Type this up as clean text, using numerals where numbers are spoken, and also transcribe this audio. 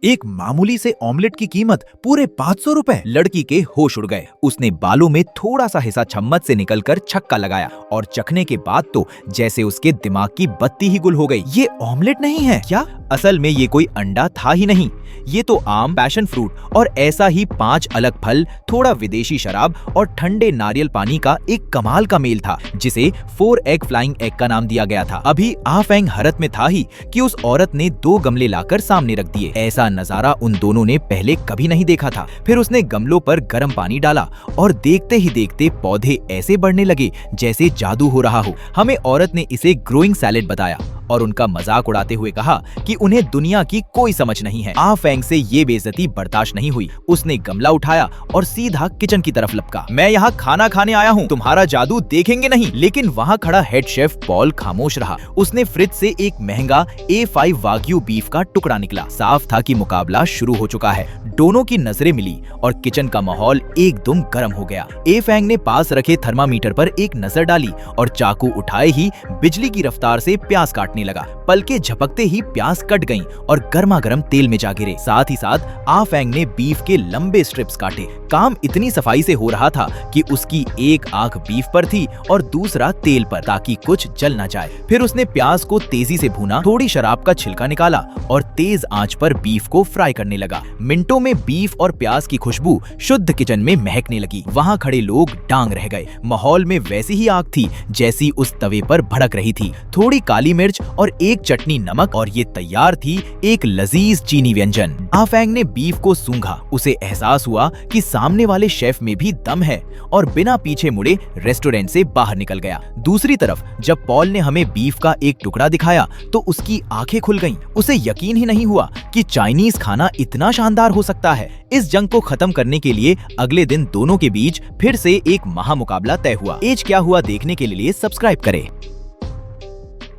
एक मामूली से ऑमलेट की कीमत पूरे 500 रुपए। लड़की के होश उड़ गए। उसने बालों में थोड़ा सा हिस्सा चम्मच से निकलकर छक्का लगाया और चखने के बाद तो जैसे उसके दिमाग की बत्ती ही गुल हो गई। ये ऑमलेट नहीं है क्या? असल में ये कोई अंडा था ही नहीं। ये तो आम, पैशन फ्रूट और ऐसा ही 5 अलग फल, थोड़ा विदेशी शराब और ठंडे नारियल पानी का एक कमाल का मेल था, जिसे 4 एग फ्लाइंग एग का नाम दिया गया था। अभी आ फेंग हैरत में था ही कि उस औरत ने 2 गमले लाकर सामने रख दिए। ऐसा नजारा उन दोनों ने पहले कभी नहीं देखा था। फिर उसने गमलों पर गर्म पानी डाला और देखते ही देखते पौधे ऐसे बढ़ने लगे जैसे जादू हो रहा हो। हमें औरत ने इसे ग्रोइंग सैलेड बताया और उनका मजाक उड़ाते हुए कहा कि उन्हें दुनिया की कोई समझ नहीं है। आ फेंग से ये बेइज्जती बर्दाश्त नहीं हुई। उसने गमला उठाया और सीधा किचन की तरफ लपका। मैं यहाँ खाना खाने आया हूँ, तुम्हारा जादू देखेंगे नहीं। लेकिन वहाँ खड़ा हेड शेफ पॉल खामोश रहा। उसने फ्रिज से एक महंगा A5 वाग्यू बीफ का टुकड़ा निकला। साफ था कि मुकाबला शुरू हो चुका है। दोनों की नजरें मिली और किचन का माहौल एकदम गर्म हो गया। ए फेंग ने पास रखे थर्मामीटर पर एक नजर डाली और चाकू उठाए ही बिजली की रफ्तार से प्याज काटने लगा। पलके झपकते ही प्याज कट गईं और गर्मा गर्म तेल में जा गिरे। साथ ही साथ आ फेंग ने बीफ के लंबे स्ट्रिप्स काटे। काम इतनी सफाई से हो रहा था कि उसकी एक आंख बीफ पर थी और दूसरा तेल पर, ताकि कुछ जल ना जाए। फिर उसने प्याज को तेजी से भूना, थोड़ी शराब का छिलका निकाला और तेज आंच पर बीफ को फ्राई करने लगा। मिनटों में बीफ और प्याज की खुशबू शुद्ध किचन में महकने लगी। वहाँ खड़े लोग डांग रह गए। माहौल में वैसी ही आग थी जैसी उस तवे पर भड़क रही थी। थोड़ी काली मिर्च और एक चटनी नमक और ये तैयार थी एक लजीज चीनी व्यंजन। आ फेंग ने बीफ को सूंघा। उसे एहसास हुआ कि सामने वाले शेफ में भी दम है और बिना पीछे मुड़े रेस्टोरेंट से बाहर निकल गया। दूसरी तरफ जब पॉल ने हमें बीफ का एक टुकड़ा दिखाया तो उसकी आंखें खुल गईं। उसे यकीन ही नहीं हुआ कि चाइनीज खाना इतना शानदार हो सकता है। इस जंग को खत्म करने के लिए अगले दिन दोनों के बीच फिर से एक महामुकाबला तय हुआ। एज क्या हुआ देखने के लिए सब्सक्राइब करें।